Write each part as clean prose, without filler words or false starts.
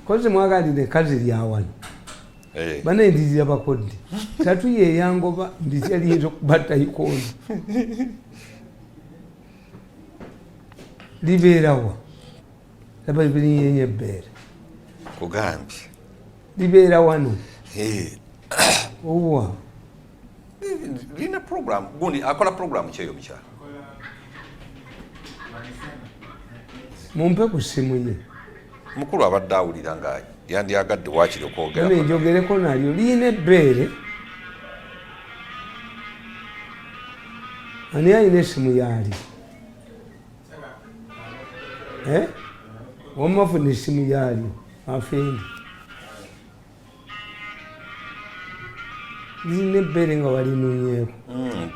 koze mwagalire kazi lyawano bana ndizira bakodde tatu ye yangoba ndizira lizo kubata ikono liberawa laba yenye bere kugambi libera wano owa lina program gundi akola program kyeyo mkyala mumpe ku simu ye mukulu abadde awulira nga yandyagadde wakiri okwogera ne njogereko nalyo liyina ebbeere ani ayina esimu yaali wamafuna esimu yaalyo afendi liyina ebbeere nga walinunyeeko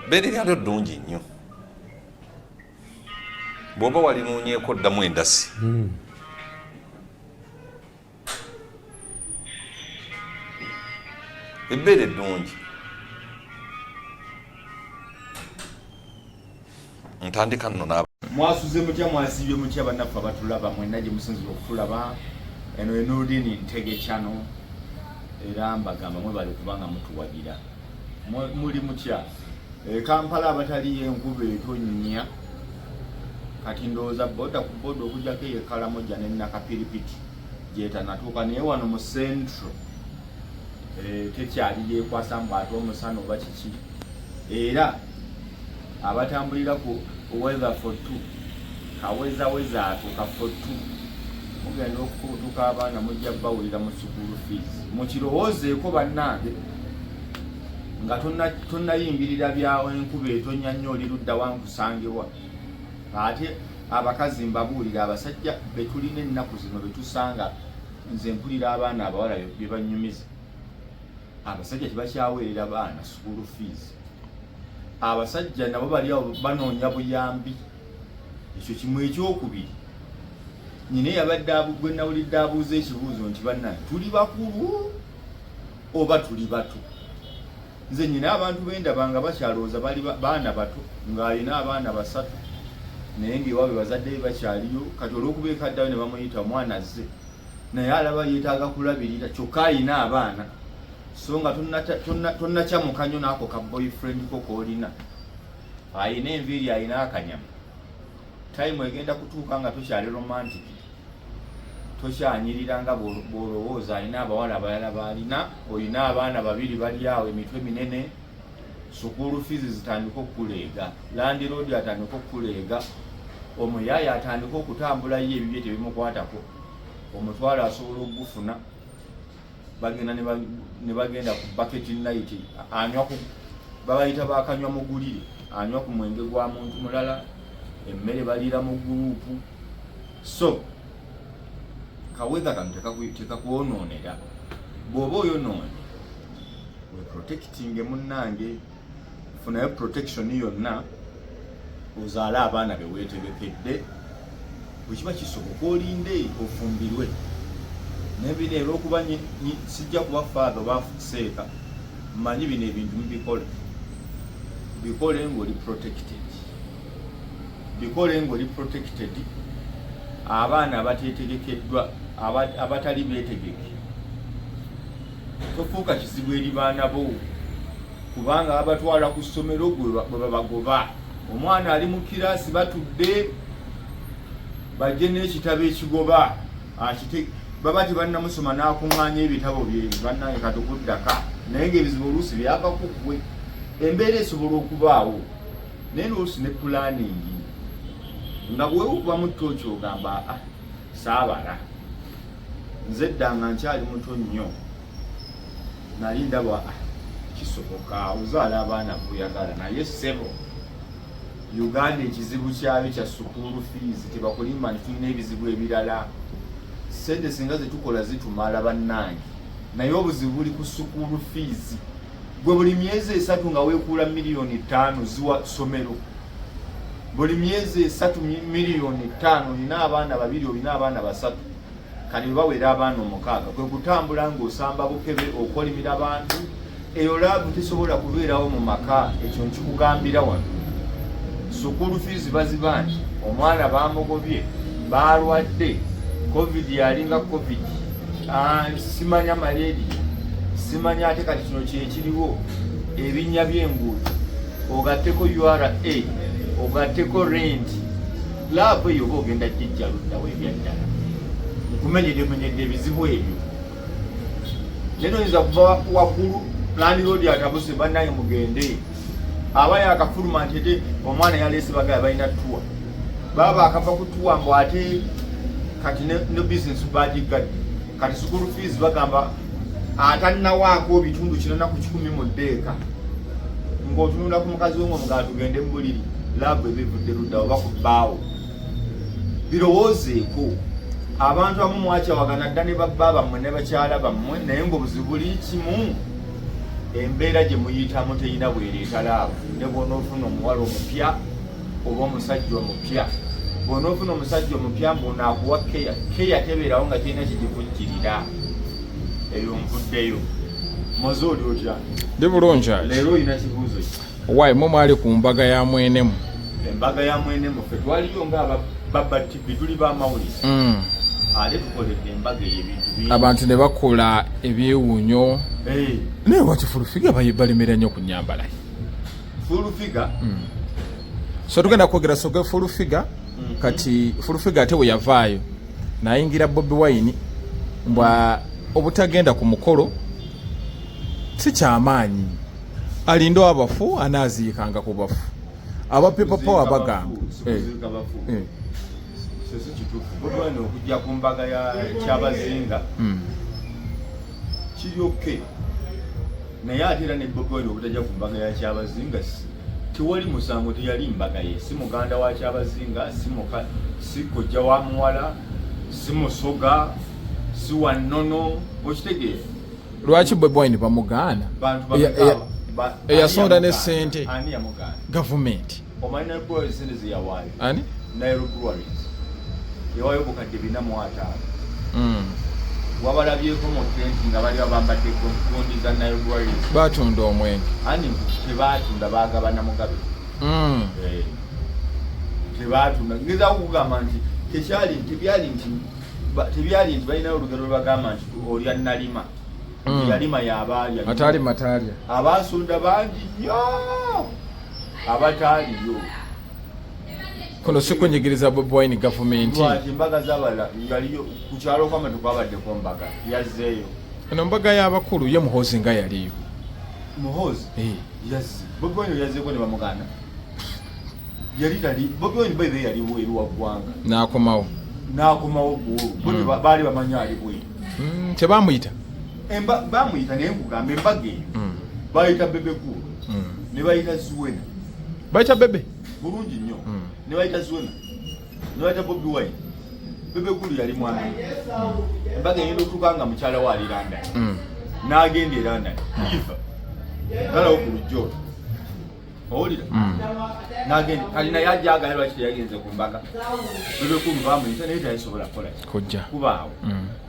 bbeere lyalyo ddungi nnyo bw'oba walinunyeeko ddamu endasi ebbeere ddungi ntandika nno naaba mwasuze mutya mwasibye mutya bannaffe abatulaba mwenna gye musinzira okutulaba eno enudini ntege kyano era mbagamba mwebali kubanga mutuwagira muli mutya Kampala abatali enkuba etonnya kati ndowooza boda ku boda okujjako eyekalamoja nenakapiripiti gyetanatuuka naye wano mu central tekyali yekwasa mbu ate omusana oba kiki era abatambulira ku weather for two kawezaweza atuuka for two mugenda okutuuka abaana mujja bawulira mu school fees mukirowoozeeko bannange nga tonnayingirira byawo enkuba etonya nnyo oli ludda wankusangibwa ate abakazi mbabuulira abasajja betulina ennaku zino betusanga nze mpulira abaana abawala bye banyumiza abasajja tebakyaweerera baana school fees abasajja nabo bali awo banoonya buyambi ekyo kimu ekyokubiri nyine yabadde gwe nawulidde abuuza ekibuuzo nti bannange tuli bakulu oba tuli bato nze nyina abantu bendabanga bakyalowooza bali baana bato ng'alina abaana basatu naye ngaewaabwe bazadde be bakyaliyo kati olw'okuba ekaddayo ne bamuyita omwana azze naye alaba yeetaaga kulabirira kyokka ayina abaana so nga tonnakyamuka nnyo n'ako ka boyfriend ko koolina ayina enviiri ayina akanyama time egenda kutuuka nga tokyali romantic tokyanyirira nga bw'olowooza alina abawala abalala baalina olina abaana babiri bali awo emitwe minene sukulu fees zitandika okukuleega landiroodi atandika okukuleega omuyaaye atandika okutambula ye ebibye tebimukwatako omutwalo asobola okugufuna bagenda ne bagenda ku bucket night anywa ku babayita bakanywa mugulire anywa ku mwenge gwa muntu mulala emmere baliira mu gurupu so kaweza kano tekakuwonoonera bw'oba oyonoone we protecting munnange funayo protection yonna ozaale abaana beweetegekedde bwekiba kisoboka olinde ofumbirwe nebino olwokuba sijja kuba father oba seeka mmanyi bino ebintu mubikole bikole ng'oli protected abaana abateetegekeddwa abatali beetegeke tofuuka kizibu eri baana bo kubanga abatwala ku ssomero bwe babagoba omwana ali mu kiraasi batudde bajje n'ekitabo ekigoba baba tebannamusoma n'akuŋŋaanya ebitabo bye bannange katukuddaka naye ng'ebizibu oluusi byavako ggwe embeera esobola okubaawo naye n'oluusi ne pulaningi nga bwewukuba mu ttooki ogamba saabala nze ddanga nkyali muto nnyo nali ndaba kisoboka ozaala abaana kuyagala naye ssebo Uganda ekizibu kyayo kya sukulu fees tebakulimba nti tulina ebizibu ebirala sente singa zetukola zitumala bannange naye obuzibu buli ku sukulu fees gwe buli myezi 3 nga weekuula $5 million ziwa somero buli myezi 3 $5 million olina abaana 2 olina abaana 3 kati bawera abaana 6 kwe kutambula ng'osamba bukebe okolimira abantu eyo laavu tesobola kubeerawo mu maka ekyo nkikugambira wano sukulu fees baziba nti omwana bamugobye balwadde covid yalinga covid simanya maledi simanya ate kati kino kyekiriwo ebinnya by'enguudo ogatteko URA ogatteko rent laavu eyo oba ogenda jjijja luddawo ebyaddala nkumenyedde ebizibu ebyo naye oyinza kuva waggulu landiroodi atabuse bannaye mugende aba yakafuluma nti ete omwana yaleese bagaya balina tuwa baba akava ku tuwa mbu ate kati ne business bagigadde kati school fees bagamba atannawaako bitundu 410 mu ddeeka ng'otunula ku mukazi w'omwe mugala tugende mu buliri laabu ebivudde ludda oba ku bbaawo birowoozeeko abantu abamu mwakyawagana dda ne babba bammwe ne bakyala bammwe naye ng'obuzibu buli kimu embeera gye muyitamu teyina bwereeta laabu ne bw'onoofuna omuwala omupya oba omusajja omupya bw'onoofuna omusajja omupya mbunaakuwa keya tebeerawo nga kirina kigivujjirira eyo nvuddeyo moze oli otya ndi bulungi leero olina kibuuzo ki waayi mwe mwali ku mbaga ya mwenemu embaga ya mwenemu ffe twaliyo nga babba tv tuli bamawulire ate tukoledde embaga ey'ebintu abantu ne bakola ebyewuunyo naye wati fulufiga balemera nnyo ku nnyambala fulufiga so tugenda kwogera soga fulufiga kati fulufiga ate we yavaayo nayingira Bobi Wine mbwa obutagenda ku mukolo si kyamaanyi alinda abafu anaaziikanga ku bafu abapepa power bagamba okujja ku mbaga ya kyabasinga kiri oke naye ate era ne Bobi Wine obutajja ku mbaga ya kyabasinga tewali musango teyali mbaga ye si muganda wa kyabasinga si kojja wa muwala si musoga si wannono okitegeeza lwaki Bobi Wine bamugaana eyasonda ne ssente ani yamugaana gavumenti omanyi naye breweries sente zeyawaayo ani naye breweries yawaayo bukadde 405 wabalabyeko mu tenti nga bali bambadde gundi za naye breweries batunda omwenge ani tebatunda bagabana mugabe tebatunda ngeza okugamba nti tebyali nti balinayo olugero lwebagamba nti olya nalima yalima yabalya matalya abasunda bangi nnyo abataaliyo kuno sikunyigiriza Bobi Wine gavumenti embaga zabala yaliyo ku kyalo kwama tukwabaddeko mbaga yazzeeyo eno mbaga y'abakulu ye muhoozi nga yaliyo muhoozi yazze Bobi Wine yazzeeko ne bamuganda Bobi Wine bayibe yali bweru wa ggwanga n'akomawo bweru baali bamanyi ali bweru tebamuyita bamuyita naye nkugamba embaga eyo bayita bebekulu ne bayita Zuwena bayita bebe bulungi nnyo ne bayita Zuwena ne bayita Bobi Wine bebekulu yali mwana embaga eyenda okutuuka nga mukyala we ali London n'agenda e London iva galawo ku lujjo owulira n'agenda kali naye ajjagala lwaki teyagenze ku mbaga bebekulu bamuyita naye tayasobola kukola kujja kubaawo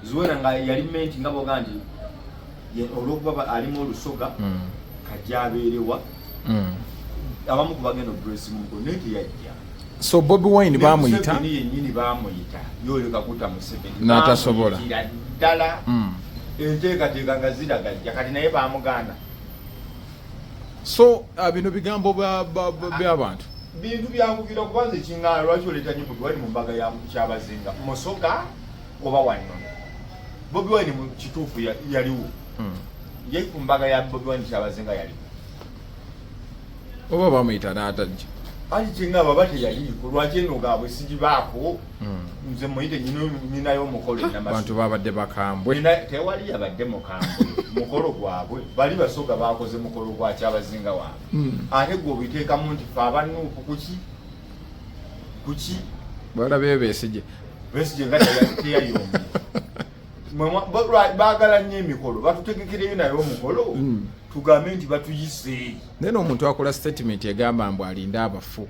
Zuwena nga yali menti nga boga nti olwokuba alimu olusoga kajja abeerewa abamu kubagenda obresi muko naye teyajja so Bobi Wine bamuyita yennyini bamuyita yoleka kuta Museveni n'atasobola ddala enteekateeka nga ziragajja kati naye bamuganda so bino bigambo by'abantu bintu byankugira kubanza ekiŋŋaana lwaki oleeta nyo Bobi Wine mu mbaga ya kyabasinga musoga oba wannono Bobi Wine mu kituufu yaliwo ye ku mbaga ya Bobi Wine kyabasinga yaliwo oba bamuyita n'atajja ali kinga baba teyaliiko lwaki eno gaabwe sigibaako nze muyite ninayo omukolo abantu babadde bakambwe tewali yabadde mukambwe mukolo gwabwe bali basoga bakoze mukolo gwa kyabasinga waabwe ate gwe obiteekamu nti fe abanuupu kuki balabeyo Besigye nga teyayombi baagala nnyo emikolo batutegekereyo naye omukolo tugambe nti batuyiseeyi naye n'omuntu akola statement egamba mbu alinda abafu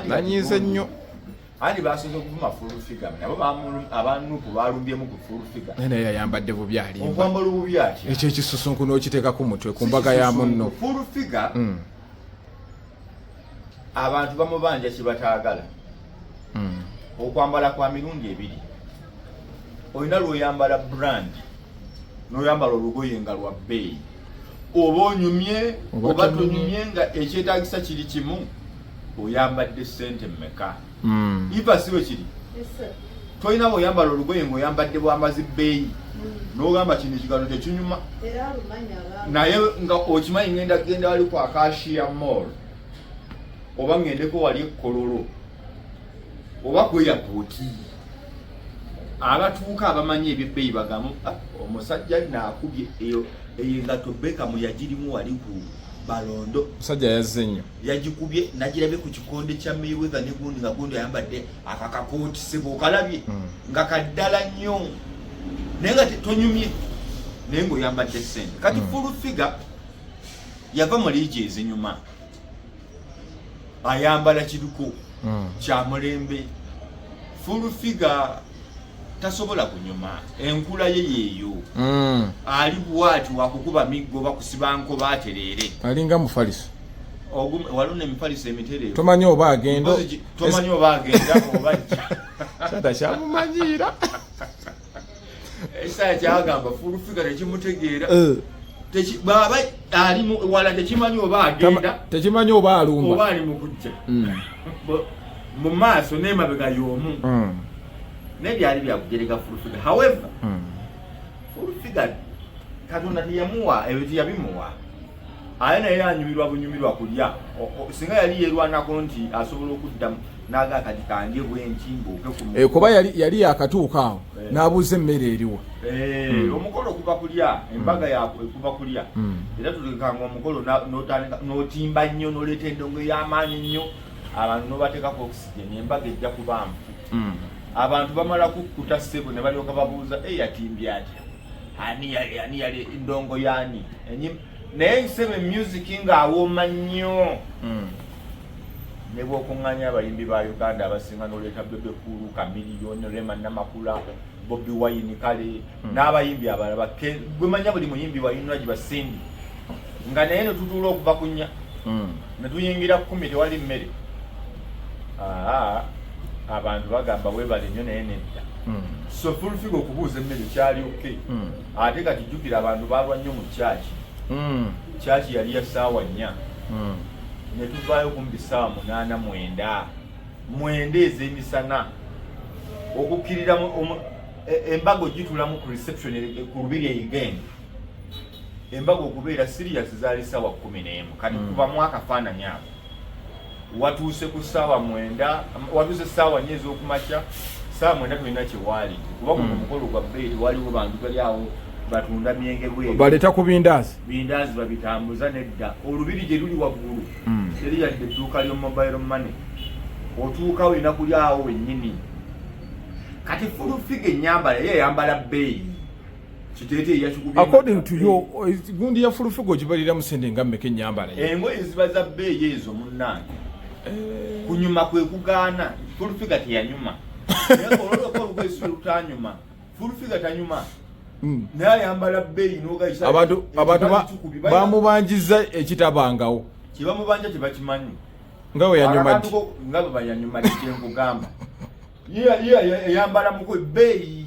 nanyize nnyo andi basoze okuvuma fulufiga nabo abanuupu balumbyemu ku fulufiga naye yayambadde bubi alimba okwambala obubi atya ekyo ekisusunku n'okiteeka ku mutwe ku mbaga ya munno fulufiga abantu bamubanja kye bataagala okwambala kwa mirundi 2 olina lw'oyambala brand n'oyambala olugoye nga lwa bbeeyi oba onyumye oba tonyumye nga ekyetaagisa kiri kimu oyambadde ssente mmeka iva siwe kiri tolina bw'oyambala olugoye ng'oyambadde bwambazi bbeeyi n'ogamba kino ekigalo tekinyuma naye nga okimanyi ngenda kgenda wali ku Acacia Mall oba ngendeko wali ekkololo oba ku airport abatuuka abamanyi ebyebbeeyi bagamu omusajja naakubye eyo engato Beckham yagirimu wali ku Balondo musajja yazze nnyo yagikubye nagirabye ku kikonde kya Mayweather ne gundi nga gundi ayambadde akakakooti sebo okalabye nga kaddala nnyo naye nga tonyumye naye ng'oyambadde ssente kati full figure yava mu liigi ezinyuma ayambala kiruko kya mulembe full figure tasobola kunyuma enkula ye yeeyo ali bwati wakukuba miggo bakusiba nkoba aterere alinga mufaliso waluna emifaliso emiterere tomanyi oba agenda obajja kyata kyamumanyira esa kyagamba full figure tekimutegeera baba ali wala tekimanyi oba agenda tekimanyi oba alumba oba ali mu kujja mu maaso n'emabega y'omu nebyali byakugereka full figure however full figure Katonda teyamuwa ebyo teyabimuwa aye naye anyumirwa bunyumirwa kulya singa yali yerwanako nti asobola okuddamu naga kati kange bwentimbuuke kuba yali yakatuuka awo n'abuuza emmere eriwa omukolo okuva kulya embaga yakuva kulya era tulikanga omukolo n'otimba nnyo n'oleeta endongo ey'amaanyi nnyo abantu n'obateekako oxygen embaga ejja kuba nfu abantu bamala kukkuta ssebo ne balyoka babuuza yatimbye atya ani yali ndongo yani naye nsebe music ng'awooma nnyo ne bw'okuŋŋanya abayimbi ba Uganda abasinga n'oleeta Bebe Kulu Kamiliyoni Rema Namakula Bobi Wine kale n'abayimbi abalaba gwe manya buli muyimbi wayinula gye basindi nga naye ne tutuula okuva ku nnya ne tuyingira 10 tewali mmere abantu bagamba webale nnyo naye nedda so full figure okubuuza emmere kyali okay ate kati jjukira abantu balwa nnyo mu kyaki yali ya ssaawa 4 ne tuvaayo kumbi ssaawa 8-9 ez'emisana okukkirira embaga ogitulamu ku reception ku lubiri eigenda embaga okubeera serious zaali ssaawa 11 kati kuvamu akafaananyi ako watuuse ku ssaawa 9 watuuse ssaawa 4 ez'okumakya ssaawa 9 tulina kyewaali kuba ku mukolo gwa bbeeri waliwo bantu bali awo batunda myenge bweru baleeta ku bindaazi babitambuza nedda olubiri gye luli waggulu teri yadde edduuka lyo mobile money otuuka olina kuli awo wennyini kati full figure ennyambala ye yambala bbeeyi kiteete yakikubye according to you gundi ya full figure ogibalira musende nga mmeka ennyambala engoye ziba za bbeeyi ezo munnange kunyuma kwe kugaana full figure teyanyuma olwokoolugoye si lutanyuma full figure tanyuma naye ayambala bbeeyi n'ogayisa abantu bamubanjiza ekitabangawo kibamubanja tebakimanyi nga we yanyuma ddi nga bwe bayanyuma ddi kyenkugamba eyambala muko bbeeyi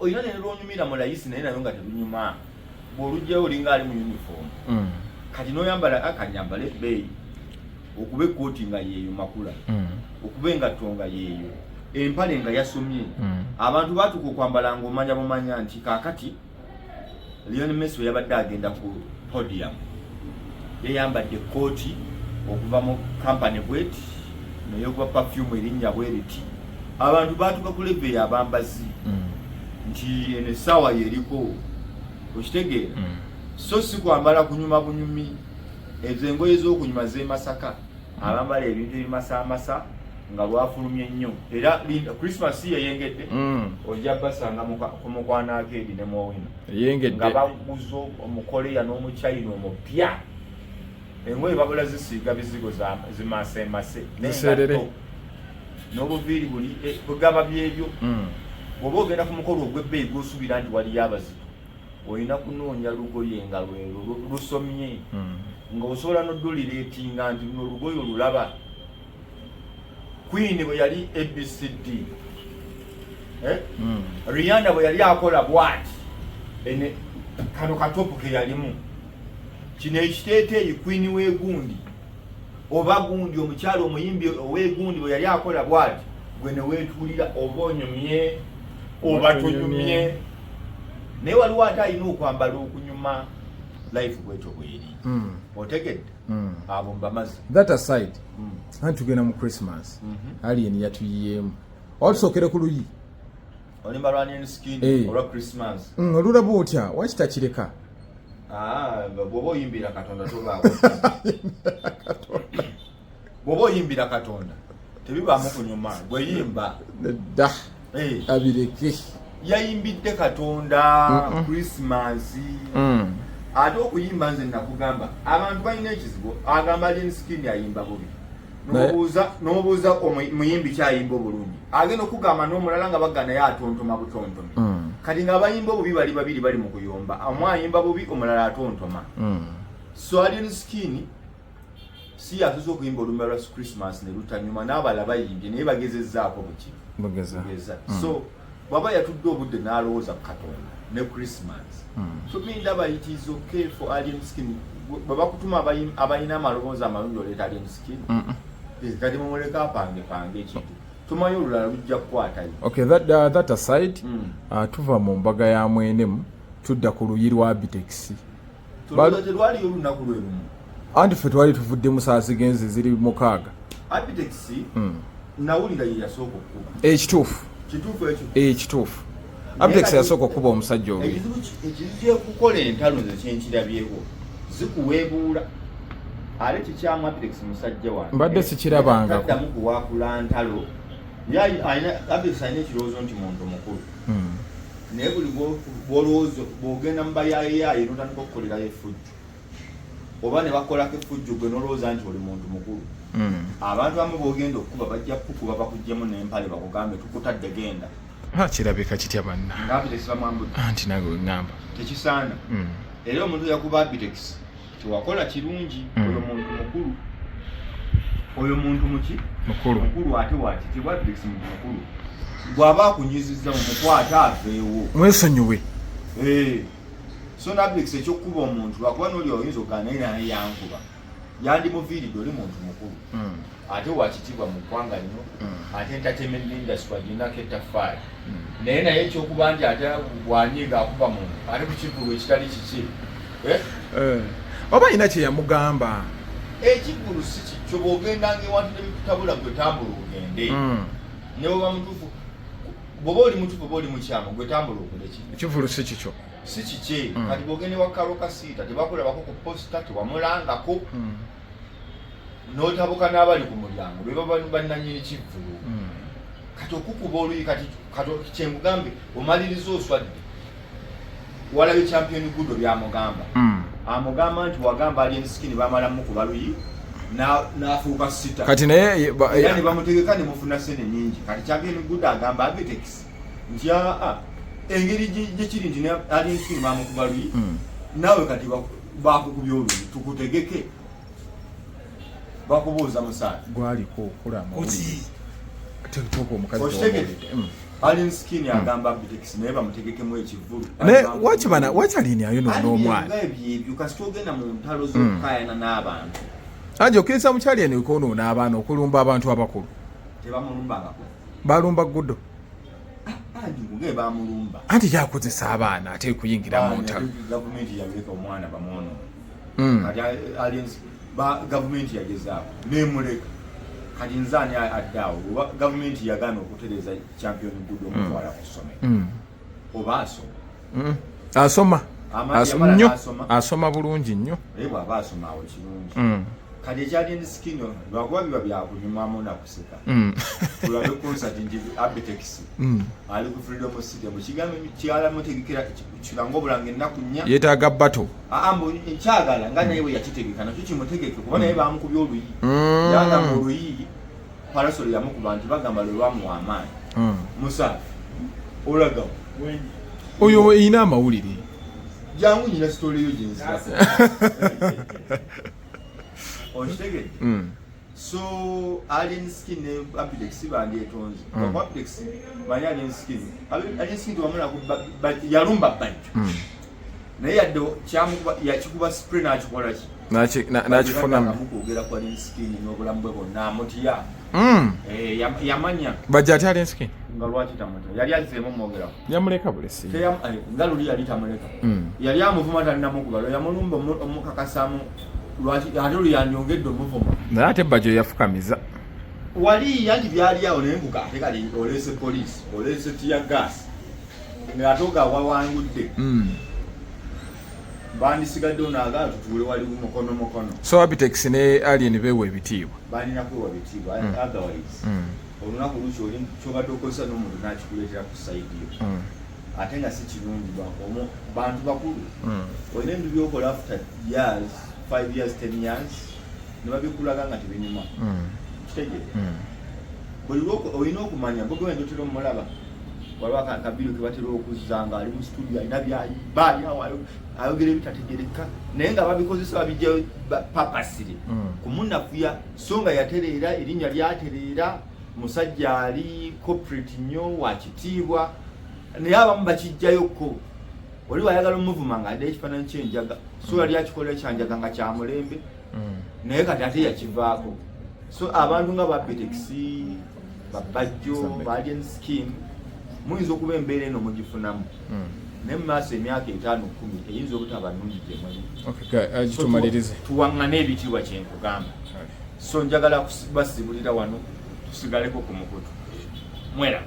olina ne lwonyumira mu layisi naye nayo nga telunyuma bw'olugjayo olinga ali mu uniform kati n'oyambala akanyambala ebbeeyi okuba ekkooti nga yeeyo makula okuba engatto nga yeeyo empale nga yasomye abantu batuka okwambala ng'omanya bumanya nti kaakati Lionel Messi yabadde agenda ku podium yayambadde ekkooti okuva mu kampani bweti neyokuba perfume erinnya bweriti abantu batuka ku leve yabambazi nti ene essaawa yeriko okitegeera so si kwambala kunyuma bunyumi ezo engoye ez'okunyuma z'emasaka abambala ebintu ebimasaamasa nga lwafulumye nnyo era Christmas yeyengedde ojja basanga ku mukwana akeedi ne Mowino nga baguza omukoleya n'omuchina omupya engoye babula zisiiga bizigo zimasemase n'engatto n'obuviiri buli bugaba byebyo bw'oba ogenda ku mukolo ogw'ebbeeyi gw'osuubira nti waliyo abazito olina kunoonya lugoye nga lwero lusomye nga osobola n'oddulireetinga nti luno olugoye olulaba Queen bwe yali ABCD Rihanna bwe yali akola bwati ene kano katopu ke yalimu kino ekiteeteeyi Queen w'egundi oba gundi omukyalo omuyimbi ow'egundi bwe yali akola bwati gwe ne weetuulira oba onyumye oba tonyumye naye waliwo ate alina okwambala okunyuma life bwetyo bweri otegedde abo mbamazi that aside anti tugenda mu Christmas alien yatuyiyeemu otusookere ku luyi olimba lwanieni skin olwa Christmas olulaba otya wakitakireka bw'oba oyimbira Katonda tobaako bw'oba oyimbira Katonda tebibaamu kunyuma bweyimba dda abireke yayimbidde Katonda Christmas ate okuyimba nze nakugamba abantu balina ekizibu agamba alien skin ayimba bubi n'obuuza omuyimbi kyayimba obulungi agenda okugamba n'omulala nga bagga naye atontoma butontomi kati ng'abayimba obubi bali babiri bali mu kuyomba omu ayimba bubi omulala atontoma so alien skin si yatuza okuyimba olumba lwa Christmas ne lutanyuma n'abala bayimbye naye bagezezzaako bugeza so bwaba yatudde obudde n'alowooza ku Katonda ne Christmas so me ndaba it is okay for alien skin bwe bakutuma abalina amaloboozi amalungi oleeta alien skin kati mumuleka apange ekintu tumanyi olulala lujja kukwatayo okay that aside tuva mu mbaga ya mwenemu tudda ku luyi lwa Bitex telwaliyo olunaku lwe lumu anti ffe twali tuvudde mu saa zigenzi ziri 6 Bitex nawulira ye yasooka okukuba ekituufu ekituufu Bitex yasooka okukuba omusajja oyo ekizibu kyekukola entalo nze kyenkirabyeko zikuweebuula ale kikyamu Bitex musajja wange mbadde sikirabanga taddamu kuwaakula ntalo Bitex alina ekirowoozo nti muntu mukulu naye buli bwolowooza bwogenda mu bayayeyaye notandika okukolerayo effujjo oba ne bakolako effujjo gwe nolowooza nti oli muntu mukulu abantu abamu bwogenda okukuba bajja kukuba bakuggyemu n'empale bakugambe tukutadde genda kirabika kitya banna nga Bitex bamwambudde anti nawe weŋŋamba tekisaana era omuntu yakuba Bitex tewakola kirungi oyo muntu mukulu oyo muntu mukulu ate wakitibwa Bitex muntu mukulu bw'aba akunyizizza mu mukwata aveewo mwesonyiwe so na Bitex ekyokuba omuntu lwakuba n'oli oyinza okugaana naye yankuba yandimuviiridde oli muntu mukulu ate wakitibwa mu ggwanga lino ate entertainment industry waginako ettaffaali naye ekyokuba nti ate wanyiga akuba muntu ate ku kivulu ekitali kiki oba alina kye yamugamba ekivulu si kikyo bw'ogendanga ewantu nebikutabula gwe tambula ogende ne bwoba mutuufu bw'oba oli mutuufu oba oli mukyamu gwe tambula okole ki ekivulu si kikyo si kiki kati bw'ogende wakalo kasiita tebakulabako ku posita tewamulangako n'otabuka n'abali ku mulyango be baba bannannyini kivulu kati okukuba oluyi kati kyemugambe omaliriza oswadde walabye champion gudo byamugamba amugamba nti wagamba alien skin bamala mukuba luyi n'afuuka sita kati naye ne bamutegeka ne mufuna sene nyingi kati champion gudo agamba Bitex nti engeri gyekiri nti alien skin bamukuba luyi naawe kati bakukubya oluyi tukutegeke bakubuuza musaala gwaliko okola amawulire tetuuka omukazi alien skin agamba Bitex naye bamutegekemu ekivulu wakyalini ayonoona omwana ebyo kasita ogenda mu ntalo z'okukayana n'abantu anje okkiriza mukyali eno okwonoona abaana okulumba abantu abakulu tebamulumba abakulu balumba gudo nge bamulumba anti kyakozesa abaana ate kuyingira mu ntalo gavumenti yaleka omwana bamwono kati aliens gavumenti yagezaako nemuleka kati nzaani addaawo oba gavumenti yagaana okutereza champion gudo omutwala ku ssomero oba asoma nnyo asoma bulungi nnyo naye bw'aba asoma awo kirungi kati ekyalien skin lwakuba biba byakunyumamu nakuseka tulabe concert nti Bitex ali ku freedom city mukigambo kyalamutegekera kiranga obulanga ennaku nnya yeetaaga bato mbu nkyagala nga naye we yakitegeka nakyo kimutegeke kuba naye bamukubya oluyi yagamba oluyi parasol yamukuba nti bagamba lwe lwamuwa amaanyi musa olagawo oyo eyina amawulire jangu nyina sitoli yo gyenzirako okitegedde So alien skin ne apidex bandi etonzi. Apidex manya alien skin. Alien skin wamuna yalumba banjo. Naye yaddo kyamu yakikuba spray n'akikola ki. N'akifuna mukugera kwa alien skin n'obulamu bwe bonna amutya. Yamanya. Bajja ate alien skin. Nga lwaki tamuto. Yali azzeemu mwogera. Yamuleka bulesi. Nga luli yali tamuleka. Yali amuvuma talinamukuba. Yamulumba omukakasamu. Lwaki ate luli yanyongedde omuvuma. Naye ate bajjo yafukamiza. Wali yanti byali awo naye mbuka ate kali olese police, olese tear gas. Ngatoka wawangudde. Bandisigadde onaaga tutuule wali mukono. So Abitex ne alien beewa ebitiibwa. Balina kuweebwa bitiibwa otherwise. Olunaku luki oli kyobadde okozesa n'omuntu n'akikuleetera ku sayidi yo. Ate nga si kirungi bantu bakulu. Olina ebintu byokola after years, 5 years, 10 years, ne babikulaga nga tebinyuma. Kitegere. Buli lwoko olina okumanya bobi wendo tero mulaba. Waliwo akabiru ke batera okuzza nga ali mu studio alina byali ayogera ebitategereka naye nga babikozesa babijja papasire kumunafuya so nga yatereera erinnya lyatereera musajja ali corporate nnyo wakitiibwa naye abamu bakijjayoko oli wayagala omuvuma nga adde ekifaananyi kyenjaga so yali akikola ekyanjaga nga kyamulembe naye kati ate yakivaako so abantu nga Abitex babajjo alien scheme muyinza okuba embeera eno mugifunamu naye mumaaso emyaka 5-10 eyinza obutaba nnungi gyemuli tumalirize tuwaŋŋane ebitiibwa kyenkugamba so njagala basibulira wano tusigaleko ku mukutu mwera